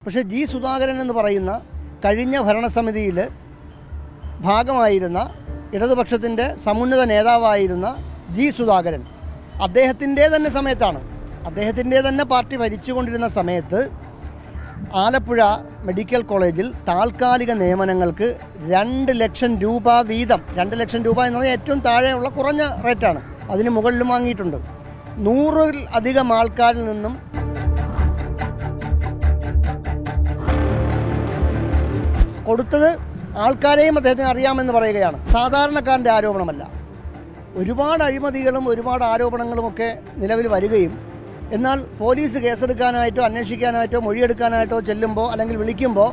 പക്ഷേ ജി സുധാകരൻ എന്ന് പറയുന്ന കഴിഞ്ഞ ഭരണസമിതിയിൽ ഭാഗമായിരുന്ന ഇടതുപക്ഷത്തിൻ്റെ സമുന്നത നേതാവായിരുന്ന ജി സുധാകരൻ അദ്ദേഹത്തിൻ്റെ തന്നെ സമയത്താണ്, അദ്ദേഹത്തിൻ്റെ തന്നെ പാർട്ടി ഭരിച്ചുകൊണ്ടിരുന്ന സമയത്ത് ആലപ്പുഴ മെഡിക്കൽ കോളേജിൽ താൽക്കാലിക നിയമനങ്ങൾക്ക് 2 ലക്ഷം രൂപ വീതം, 2 ലക്ഷം രൂപ എന്നത് ഏറ്റവും താഴെയുള്ള കുറഞ്ഞ റേറ്റാണ്, അതിന് മുകളിലും വാങ്ങിയിട്ടുണ്ട്. 100-ൽ അധികം ആൾക്കാരിൽ നിന്നും കൊടുത്തത് ആൾക്കാരെയും അദ്ദേഹത്തിന് അറിയാമെന്ന് പറയുകയാണ്. സാധാരണക്കാരൻ്റെ ആരോപണമല്ല. ഒരുപാട് അഴിമതികളും ഒരുപാട് ആരോപണങ്ങളുമൊക്കെ നിലവിൽ വരികയും എന്നാൽ പോലീസ് കേസെടുക്കാനായിട്ടോ അന്വേഷിക്കാനായിട്ടോ മൊഴിയെടുക്കാനായിട്ടോ ചെല്ലുമ്പോൾ അല്ലെങ്കിൽ വിളിക്കുമ്പോൾ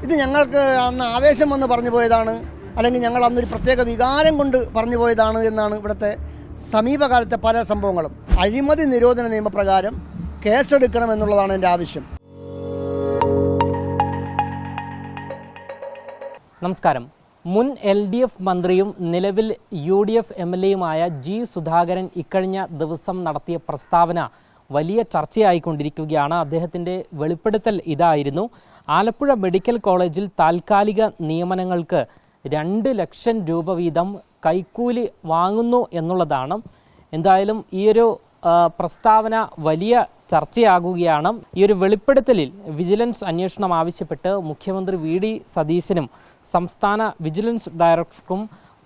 ഇത് ഞങ്ങൾക്ക് അന്ന് ആവേശം വന്ന് പറഞ്ഞു പോയതാണ്, അല്ലെങ്കിൽ ഞങ്ങൾ അന്നൊരു പ്രത്യേക വികാരം കൊണ്ട് പറഞ്ഞു പോയതാണ് എന്നാണ് ഇവിടുത്തെ സമീപകാലത്തെ പല സംഭവങ്ങളും. അഴിമതി നിരോധന നിയമപ്രകാരം കേസെടുക്കണമെന്നുള്ളതാണ് എൻ്റെ ആവശ്യം. നമസ്കാരം. മുൻ LDF മന്ത്രിയും നിലവിൽ UDF MLAയുമായ ജി സുധാകരൻ ഇക്കഴിഞ്ഞ ദിവസം നടത്തിയ പ്രസ്താവന വലിയ ചർച്ചയായിക്കൊണ്ടിരിക്കുകയാണ്. അദ്ദേഹത്തിൻ്റെ വെളിപ്പെടുത്തൽ ഇതായിരുന്നു: ആലപ്പുഴ മെഡിക്കൽ കോളേജിൽ താൽക്കാലിക നിയമനങ്ങൾക്ക് 2 ലക്ഷം രൂപ വീതം കൈക്കൂലി വാങ്ങുന്നു എന്നുള്ളതാണ്. എന്തായാലും ഈയൊരു പ്രസ്താവന വലിയ ചർച്ചയാകുകയാണ്. ഈ ഒരു വെളിപ്പെടുത്തലിൽ വിജിലൻസ് അന്വേഷണം ആവശ്യപ്പെട്ട് മുഖ്യമന്ത്രി VD സതീശനും സംസ്ഥാന വിജിലൻസ് ഡയറക്ടർക്കും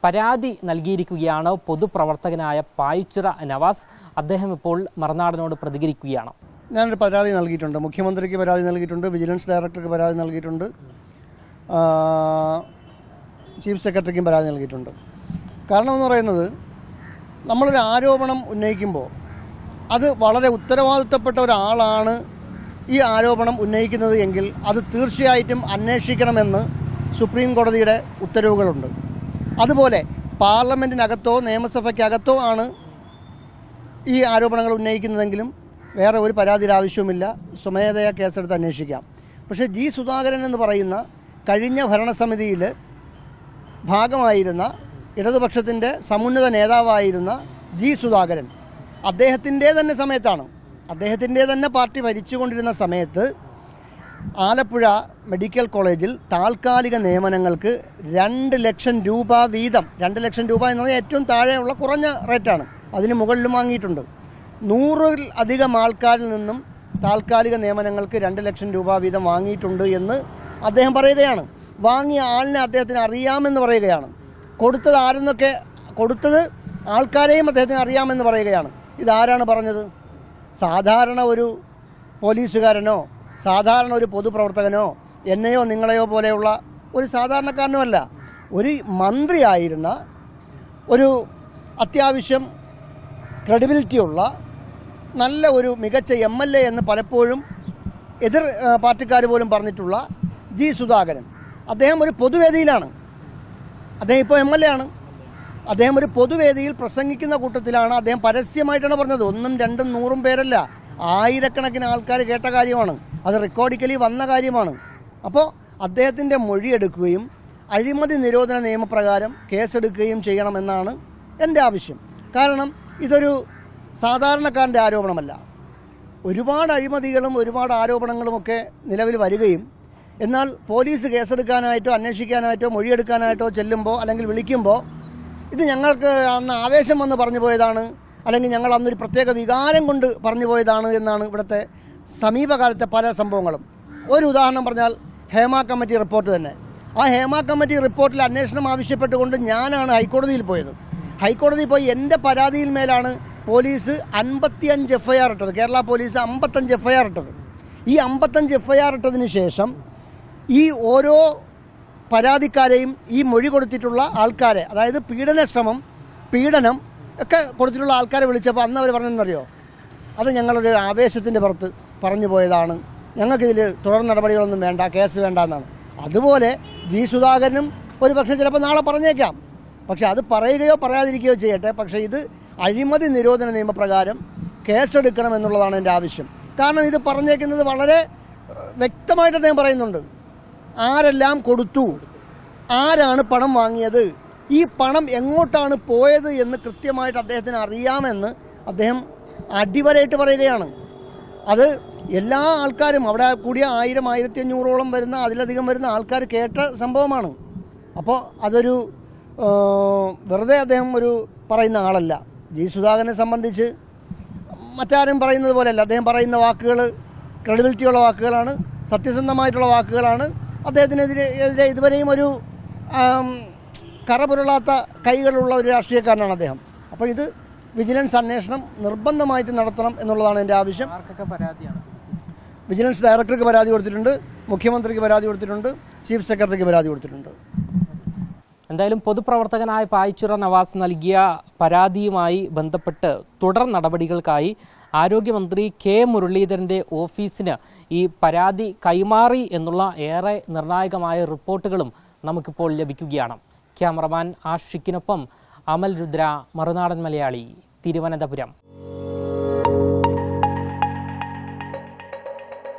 പരാതി നൽകിയിരിക്കുകയാണ് പൊതുപ്രവർത്തകനായ പായുച്ചിറ നവാസ്. അദ്ദേഹം ഇപ്പോൾ മറുനാടനോട് പ്രതികരിക്കുകയാണ്. ഞാനൊരു പരാതി നൽകിയിട്ടുണ്ട്, മുഖ്യമന്ത്രിക്ക് പരാതി നൽകിയിട്ടുണ്ട്, വിജിലൻസ് ഡയറക്ടർക്ക് പരാതി നൽകിയിട്ടുണ്ട്, ചീഫ് സെക്രട്ടറിക്കും പരാതി നൽകിയിട്ടുണ്ട്. കാരണം എന്ന് പറയുന്നത്, നമ്മളൊരു ആരോപണം ഉന്നയിക്കുമ്പോൾ അത് വളരെ ഉത്തരവാദിത്തപ്പെട്ട ഒരാളാണ് ഈ ആരോപണം ഉന്നയിക്കുന്നത് എങ്കിൽ അത് തീർച്ചയായിട്ടും അന്വേഷിക്കണമെന്ന് സുപ്രീം കോടതിയുടെ ഉത്തരവുകളുണ്ട്. അതുപോലെ പാർലമെൻറ്റിനകത്തോ നിയമസഭയ്ക്കകത്തോ ആണ് ഈ ആരോപണങ്ങൾ ഉന്നയിക്കുന്നതെങ്കിലും വേറെ ഒരു പരാതിയുടെ ആവശ്യവുമില്ല, സ്വമേധയാ കേസെടുത്ത് അന്വേഷിക്കാം. പക്ഷേ ജി സുധാകരൻ എന്ന് പറയുന്ന കഴിഞ്ഞ ഭരണസമിതിയിൽ ഭാഗമായിരുന്ന ഇടതുപക്ഷത്തിൻ്റെ സമുന്നത നേതാവായിരുന്ന ജി സുധാകരൻ അദ്ദേഹത്തിൻ്റെ തന്നെ സമയത്താണ്, അദ്ദേഹത്തിൻ്റെ തന്നെ പാർട്ടി ഭരിച്ചുകൊണ്ടിരുന്ന സമയത്ത് ആലപ്പുഴ മെഡിക്കൽ കോളേജിൽ താൽക്കാലിക നിയമനങ്ങൾക്ക് 2 ലക്ഷം രൂപ വീതം, 2 ലക്ഷം രൂപ എന്നത് ഏറ്റവും താഴെയുള്ള കുറഞ്ഞ റേറ്റാണ്, അതിന് മുകളിലും വാങ്ങിയിട്ടുണ്ട്. 100-ൽ അധികം ആൾക്കാരിൽ നിന്നും താൽക്കാലിക നിയമനങ്ങൾക്ക് 2 ലക്ഷം രൂപ വീതം വാങ്ങിയിട്ടുണ്ട് എന്ന് അദ്ദേഹം പറയുകയാണ്. വാങ്ങിയ ആളിനെ അദ്ദേഹത്തിന് അറിയാമെന്ന് പറയുകയാണ്. കൊടുത്തത് ആൾക്കാരെയും അദ്ദേഹത്തിന് അറിയാമെന്ന് പറയുകയാണ്. ഇതാരാണ് പറഞ്ഞത്? സാധാരണ ഒരു പോലീസുകാരനോ സാധാരണ ഒരു പൊതുപ്രവർത്തകനോ എന്നെയോ നിങ്ങളെയോ പോലെയുള്ള ഒരു സാധാരണക്കാരനുമല്ല, ഒരു മന്ത്രിയായിരുന്ന, ഒരു അത്യാവശ്യം ക്രെഡിബിലിറ്റിയുള്ള നല്ല ഒരു മികച്ച MLA എന്ന് പലപ്പോഴും എതിർ പാർട്ടിക്കാർ പോലും പറഞ്ഞിട്ടുള്ള ജി സുധാകരൻ അദ്ദേഹം ഒരു പൊതുവേദിയിലാണ്, അദ്ദേഹം ഇപ്പോൾ MLA ആണ്, അദ്ദേഹം ഒരു പൊതുവേദിയിൽ പ്രസംഗിക്കുന്ന കൂട്ടത്തിലാണ്. അദ്ദേഹം പരസ്യമായിട്ടാണ് പറഞ്ഞത്. 1ഉം 2ഉം 100ഉം പേരല്ല, ആയിരക്കണക്കിന് ആൾക്കാർ കേട്ട കാര്യമാണ്, അത് റെക്കോർഡിക്കലി വന്ന കാര്യമാണ്. അപ്പോൾ അദ്ദേഹത്തിൻ്റെ മൊഴിയെടുക്കുകയും അഴിമതി നിരോധന നിയമപ്രകാരം കേസെടുക്കുകയും ചെയ്യണമെന്നാണ് എൻ്റെ ആവശ്യം. കാരണം ഇതൊരു സാധാരണക്കാരൻ്റെ ആരോപണമല്ല. ഒരുപാട് അഴിമതികളും ഒരുപാട് ആരോപണങ്ങളുമൊക്കെ നിലവിൽ വരികയും എന്നാൽ പോലീസ് കേസെടുക്കാനായിട്ടോ അന്വേഷിക്കാനായിട്ടോ മൊഴിയെടുക്കാനായിട്ടോ ചെല്ലുമ്പോൾ അല്ലെങ്കിൽ വിളിക്കുമ്പോൾ ഇത് ഞങ്ങൾക്ക് അന്ന് ആവേശം വന്ന് പറഞ്ഞു പോയതാണ്, അല്ലെങ്കിൽ ഞങ്ങൾ അന്നൊരു പ്രത്യേക വികാരം കൊണ്ട് പറഞ്ഞു പോയതാണ് എന്നാണ് ഇവിടുത്തെ സമീപകാലത്തെ പല സംഭവങ്ങളും. ഒരു ഉദാഹരണം പറഞ്ഞാൽ ഹേമ കമ്മിറ്റി റിപ്പോർട്ട് തന്നെ. ആ ഹേമ കമ്മിറ്റി റിപ്പോർട്ടിൽ അന്വേഷണം ആവശ്യപ്പെട്ടുകൊണ്ട് ഞാനാണ് ഹൈക്കോടതിയിൽ പോയത്. ഹൈക്കോടതിയിൽ പോയി എൻ്റെ പരാതിയിൽ മേലാണ് പോലീസ് 55 FIR ഇട്ടത്, കേരള പോലീസ് 55 FIR ഇട്ടത്. ഈ 55 FIR ഇട്ടതിന് ശേഷം ഈ ഓരോ പരാതിക്കാരെയും ഈ മൊഴി കൊടുത്തിട്ടുള്ള ആൾക്കാരെ, അതായത് പീഡനം ഒക്കെ കൊടുത്തിട്ടുള്ള ആൾക്കാരെ വിളിച്ചപ്പോൾ അന്ന് അവർ പറഞ്ഞെന്നറിയോ, അത് ഞങ്ങളൊരു ആവേശത്തിൻ്റെ പുറത്ത് പറഞ്ഞു പോയതാണ്, ഞങ്ങൾക്കിതിൽ തുടർ നടപടികളൊന്നും വേണ്ട, കേസ് വേണ്ട എന്നാണ്. അതുപോലെ ജി സുധാകരനും ഒരു പക്ഷേ ചിലപ്പോൾ നാളെ പറഞ്ഞേക്കാം. പക്ഷേ അത് പറയുകയോ പറയാതിരിക്കുകയോ ചെയ്യട്ടെ, പക്ഷേ ഇത് അഴിമതി നിരോധന നിയമപ്രകാരം കേസെടുക്കണമെന്നുള്ളതാണ് എൻ്റെ ആവശ്യം. കാരണം ഇത് പറഞ്ഞേക്കുന്നത് വളരെ വ്യക്തമായിട്ട് അദ്ദേഹം പറയുന്നുണ്ട്. ആരെല്ലാം കൊടുത്തു, ആരാണ് പണം വാങ്ങിയത്, ഈ പണം എങ്ങോട്ടാണ് പോയത് എന്ന് കൃത്യമായിട്ട് അദ്ദേഹത്തിന് അറിയാമെന്ന് അദ്ദേഹം അടിവരയിട്ട് പറയുകയാണ്. അത് എല്ലാ ആൾക്കാരും അവിടെ കൂടിയ 1000, 1500ഓളം വരുന്ന അതിലധികം വരുന്ന ആൾക്കാർ കേട്ട സംഭവമാണ്. അപ്പോൾ അതൊരു വെറുതെ അദ്ദേഹം ഒരു പറയുന്ന ആളല്ല. ജി സുധാകരനെ സംബന്ധിച്ച് മറ്റാരും പറയുന്നത് പോലെയല്ല. അദ്ദേഹം പറയുന്ന വാക്കുകൾ ക്രെഡിബിലിറ്റിയുള്ള വാക്കുകളാണ്, സത്യസന്ധമായിട്ടുള്ള വാക്കുകളാണ്. അദ്ദേഹത്തിനെതിരെ ഇതുവരെയും ഒരു കറപുരളാത്ത കൈകളുള്ള ഒരു രാഷ്ട്രീയക്കാരനാണ് അദ്ദേഹം. അപ്പോൾ ഇത് വിജിലൻസ് അന്വേഷണം നിർബന്ധമായിട്ട് നടത്തണം എന്നുള്ളതാണ് എൻ്റെ ആവശ്യം. വിജിലൻസ് ഡയറക്ടർക്ക് പരാതി കൊടുത്തിട്ടുണ്ട്, മുഖ്യമന്ത്രിക്ക് പരാതി കൊടുത്തിട്ടുണ്ട്, ചീഫ് സെക്രട്ടറിക്ക് പരാതി കൊടുത്തിട്ടുണ്ട്. എന്തായാലും പൊതുപ്രവർത്തകനായ പായിച്ചിറ നവാസ് നൽകിയ പരാതിയുമായി ബന്ധപ്പെട്ട് തുടർ നടപടികൾക്കായി ആരോഗ്യമന്ത്രി കെ മുരളീധരൻ്റെ ഓഫീസിന് ഈ പരാതി കൈമാറി എന്നുള്ള ഏറെ നിർണായകമായ റിപ്പോർട്ടുകളും നമുക്കിപ്പോൾ ലഭിക്കുകയാണ്. ക്യാമറമാൻ ആഷിക്കിനൊപ്പം അമൽ രുദ്ര, മറുനാടൻ മലയാളി, തിരുവനന്തപുരം.